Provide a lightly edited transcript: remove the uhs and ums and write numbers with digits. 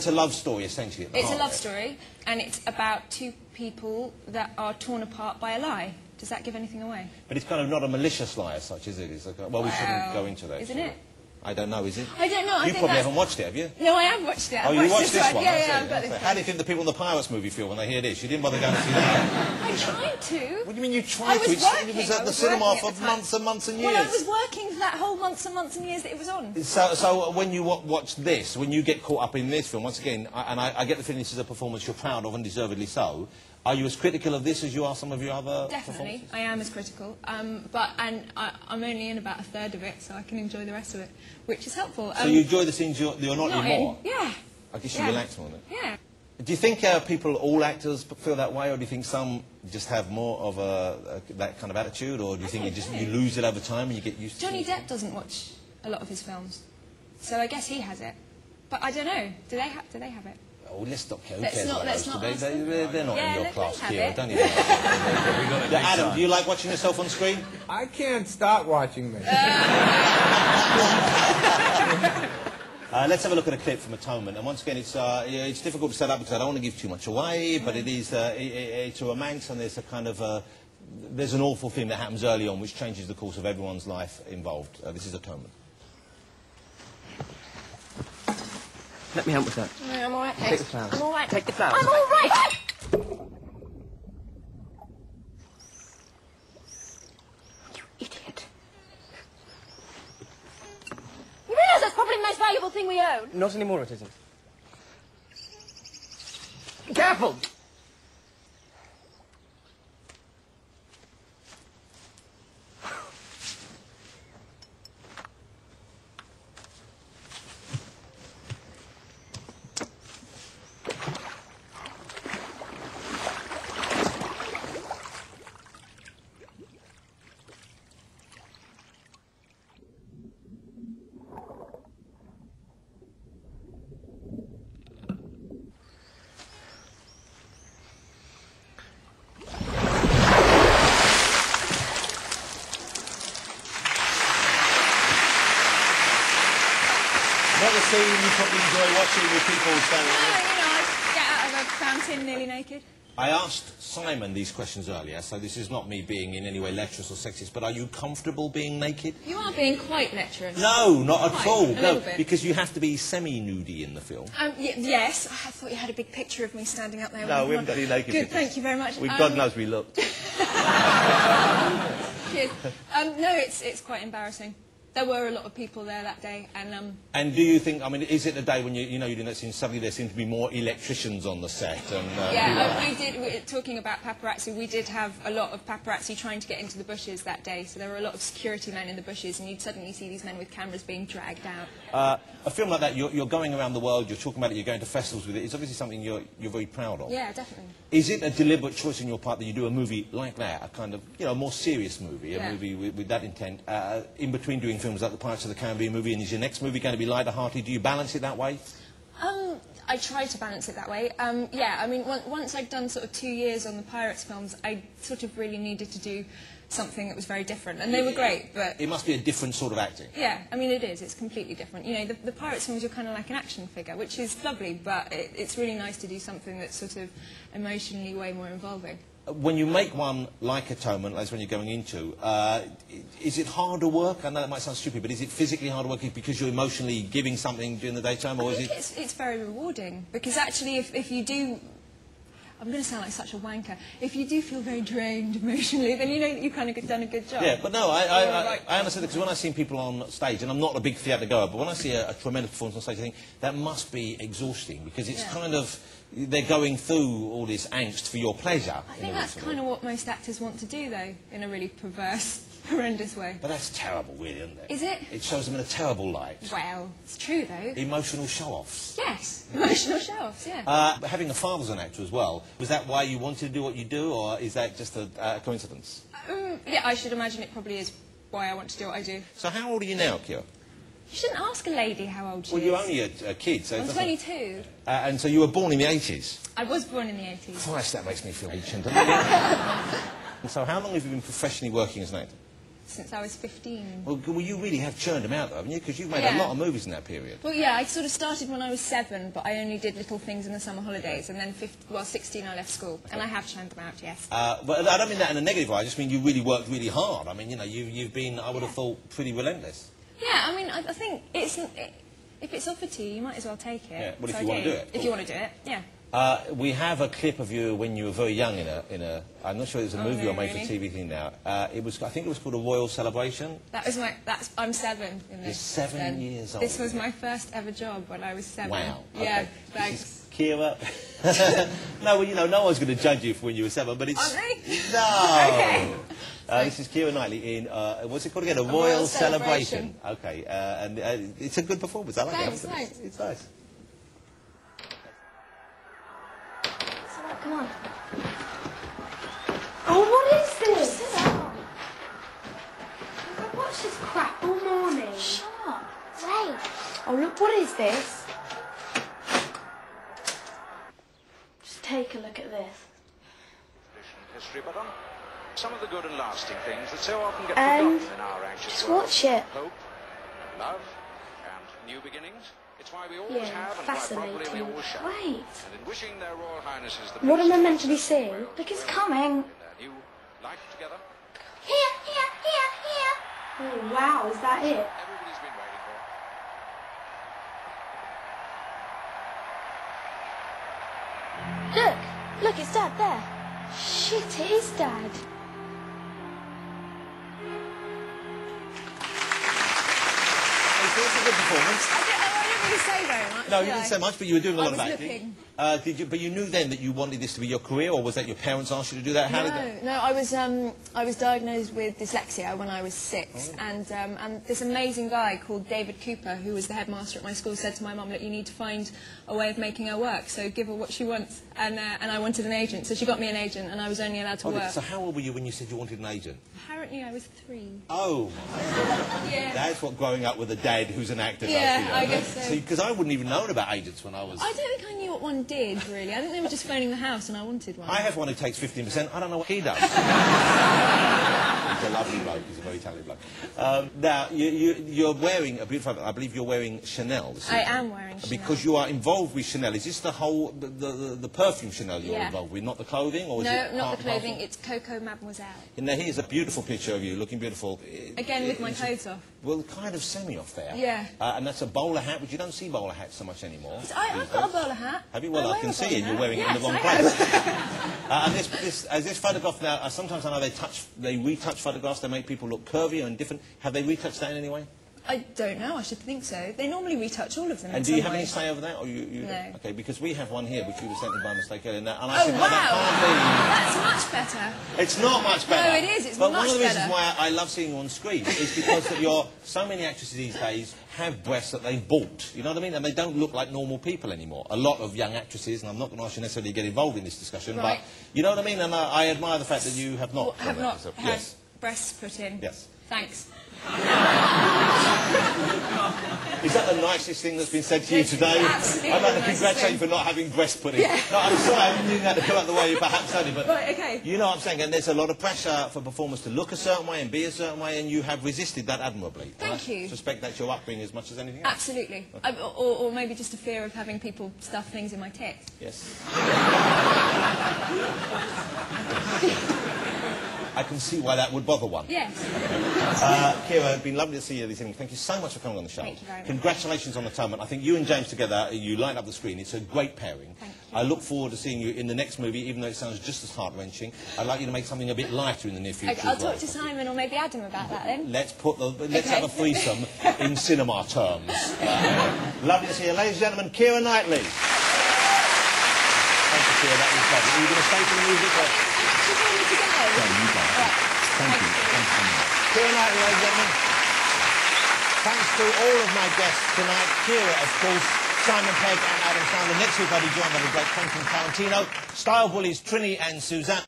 It's a love story, essentially. It's a love story, and it's about two people that are torn apart by a lie. Does that give anything away? But it's kind of not a malicious lie as such, is it? It's like, well, we shouldn't go into that. Isn't it? I don't know, is it? I don't know. You probably haven't watched it, have you? No, I have watched it. Oh, you watched this one? Yeah, I've got this one. How do you think the people in the Pirates movie feel when they hear this? You didn't bother going to see that? I tried to. What do you mean you tried to? It was at the cinema for months and months and years. Well, I was working for that whole months and months and years that it was on. So when you watch this, when you get caught up in this film, once again, I get the feeling this is a performance you're proud of and deservedly so. Are you as critical of this as you are some of your other Definitely, I am as critical. I'm only in about a third of it, so I can enjoy the rest of it, which is helpful. So you enjoy the scenes you're not in more? Yeah. I guess you relax more on it. Yeah. Do you think all actors feel that way, or do you think some just have more of that kind of attitude, or do you think you lose it over time and you get used to it? Johnny Depp doesn't watch a lot of his films, so I guess he has it. But I don't know. Do they have it? Oh, let's not care. Who Let's cares not- about let's those? not They're not in your class, have Keira. it. Don't even. Adam, do you like watching yourself on screen? I can't stop watching me. Let's have a look at a clip from Atonement. And once again, it's difficult to set up because I don't want to give too much away, but it's a romance, and there's a kind of there's an awful thing that happens early on which changes the course of everyone's life involved. This is Atonement. Let me help with that. No, I'm all right. Take the flowers. I'm all right. Take the flowers. I'm all right. You idiot. You realise that's probably the most valuable thing we own? Not anymore, it isn't. Careful! Not the scene you probably enjoy watching with people standing No, there. you know, I get out of a fountain nearly naked. I asked Simon these questions earlier, so this is not me being in any way lecherous or sexist, but are you comfortable being naked? You are being quite lecherous. No, not at all. A No, little bit. because you have to be semi-nudie in the film. Yes, I thought you had a big picture of me standing up there. No, we haven't got any naked Good, pictures. thank you very much. God knows we looked. Cheers. No, it's quite embarrassing. There were a lot of people there that day, and... And do you think, I mean, is it the day when you're doing that scene, suddenly there seem to be more electricians on the set? And, talking about paparazzi, we did have a lot of paparazzi trying to get into the bushes that day, so there were a lot of security men in the bushes, and you'd suddenly see these men with cameras being dragged out. A film like that, you're going around the world, you're talking about it, you're going to festivals with it, it's obviously something you're very proud of. Yeah, definitely. Is it a deliberate choice on your part that you do a movie like that, a kind of, more serious movie, a movie with that intent, in between doing films like the Pirates of the Caribbean movie, and is your next movie going to be lighter-hearted? Do you balance it that way? I try to balance it that way. Yeah, I mean, once I'd done sort of 2 years on the Pirates films, I sort of really needed to do something that was very different, and they were great, but... It must be a different sort of acting. Yeah, I mean, it is. It's completely different. You know, the Pirates films, you're kind of like an action figure, which is lovely, but it's really nice to do something that's sort of emotionally way more involving. When you make one like Atonement, that's when you're going into, is it harder work? I know that might sound stupid, but is it physically harder work because you're emotionally giving something during the daytime, or is it... It's very rewarding, because actually if you do... I'm going to sound like such a wanker. If you do feel very drained emotionally, then you know that you've kind of done a good job. Yeah, but no, I understand, because when I've seen people on stage, and I'm not a big theatre goer, but when I see a tremendous performance on stage, I think that must be exhausting, because it's kind of... They're going through all this angst for your pleasure. I think that's kind of what most actors want to do, though, in a really perverse, horrendous way. But that's terrible, really, isn't it? Is it? It shows them in a terrible light. Well, it's true, though. Emotional show-offs. Yes, emotional show-offs, yeah. Having a father as an actor as well, was that why you wanted to do what you do, or is that just a coincidence? Yeah, I should imagine it probably is why I want to do what I do. So how old are you now, Keira? You shouldn't ask a lady how old she is. Well, you're only a kid, so... I'm 22. And so you were born in the 80s? I was born in the 80s. Christ, that makes me feel ancient. So how long have you been professionally working as an actor? since I was 15. Well, you really have churned them out, though, haven't you? Because you've made a Yeah. lot of movies in that period. Well, yeah, I sort of started when I was 7, but I only did little things in the summer holidays, and then 16 I left school, and I have churned them out, yes. But I don't mean that in a negative way, I just mean you really worked really hard. I mean, you know, you've been, I would have thought, pretty relentless. Yeah, I mean, I think if it's offered to you, you might as well take it. Yeah, well, if So you I want to do it. If you want to do it, yeah. We have a clip of you when you were very young in a I'm not sure it was a movie no, or made for really? TV thing now. I think it was called A Royal Celebration. I'm 7 in this. You're 7 then. years old. This was my first ever job when I was 7. Wow. Yeah, Okay. thanks. This is Keira. No, well, you know, no one's going to judge you for when you were 7, but it's... Aren't they? No! Okay. This is Keira Knightley in, what's it called again? A Royal Celebration. Okay, and it's a good performance. I like it. Thanks. It's nice. Come on. Oh, what is this? Sit down. I've watched this crap all morning. Shut up. Wait. Oh, look, what is this? Just take a look at this. History, but on some of the good and lasting things that so often get forgotten in our anxious just world. watch it. Hope, love, and new beginnings. It's why we always Yeah, have and why probably we fascinating. always shall. Wait. And in wishing their Royal Highnesses the What am I best meant to be of seeing? Wales Look, it's in coming. their new life together. Here. Oh, wow, is that it? Everybody's been waiting for. Look, it's Dad there. Shit, it is Dad. It's a good performance. I didn't really say very much. No, you did didn't I? say much, but you were doing a lot of I was acting. looking. But you knew then that you wanted this to be your career, or was that your parents asked you to do that? How did that? No, I was diagnosed with dyslexia when I was 6, and this amazing guy called David Cooper, who was the headmaster at my school, said to my mum, "Look, you need to find a way of making her work, so give her what she wants." And I wanted an agent, so she got me an agent, and I was only allowed to work. So how old were you when you said you wanted an agent? Apparently, I was 3. Oh, Yeah. that's what growing up with a dad who's an actor does. Yeah, you know. I guess so. Because I wouldn't even known about agents when I was... I don't think I knew what one did, really. I think they were just phoning the house, and I wanted one. I have one who takes 15%. I don't know what he does. He's a lovely bloke. He's a very talented bloke. Now, you're wearing a beautiful... I believe you're wearing Chanel. I am wearing Chanel. Because you are involved with Chanel. Is this the whole... the perfume Chanel you're Yeah. involved with, not the clothing? Or is No, it not part the and clothing. parcel? It's Coco Mademoiselle. And now here's a beautiful picture of you, looking beautiful. Again, with my It's- clothes off. Well, kind of semi-off there. Yeah. And that's a bowler hat, which you don't see bowler hats so much anymore. I've got a bowler hat. Have you? Well, I wear can a see bowler it. You're hat. wearing it in the wrong Yes, I am. place. And this photograph now, sometimes I know they retouch photographs, they make people look curvier and different. Have they retouched that in any way? I don't know. I should think so. They normally retouch all of them. And in do you some have any way. say over that? Or you No. Okay, because we have one here, which you were sent in by mistake earlier. And I Oh, said, no, wow. that That's much better. can't be. It's not much better. No, it is. It's but much one of the reasons better. why I love seeing you on screen is because that so many actresses these days have breasts that they've bought. You know what I mean? And they don't look like normal people anymore. A lot of young actresses, and I'm not going to ask you necessarily to get involved in this discussion, Right. but you know what I mean? And I admire the fact that you have not. Have done not that. had Yes. breasts put in. Yes. Thanks. Is that the nicest thing that's been said to you today? Absolutely I'd like to the nicest congratulate thing. you for not having breast pudding. Yeah. No, I'm sorry, I didn't mean that to come out the way you perhaps only, but Right, okay. you know what I'm saying, and there's a lot of pressure for performers to look a certain way and be a certain way, and you have resisted that admirably. Thank you. I suspect that's your upbringing as much as anything else. Absolutely. Or maybe just a fear of having people stuff things in my tits. Yes. I can see why that would bother one. Yes. Keira, it's been lovely to see you this evening. Thank you so much for coming on the show. Thank you very much. Congratulations on Atonement. I think you and James together, you light up the screen. It's a great pairing. Thank you. I look forward to seeing you in the next movie, even though it sounds just as heart-wrenching. I'd like you to make something a bit lighter in the near future Okay, I'll as well. talk to Simon or maybe Adam about that then. Let's Okay. have a threesome in cinema terms. Lovely to see you. Ladies and gentlemen, Keira Knightley. Thank you, Keira. That was lovely. Are you going to stay for the music? Or? Actually, told me to go. Thank you. Thanks so much. Keira Knightley, ladies and gentlemen. Thanks to all of my guests tonight. Keira, of course, Simon Pegg and Adam Sandler. Next week I'll be joined by the great Quentin Tarantino, style bullies Trini and Suzanne.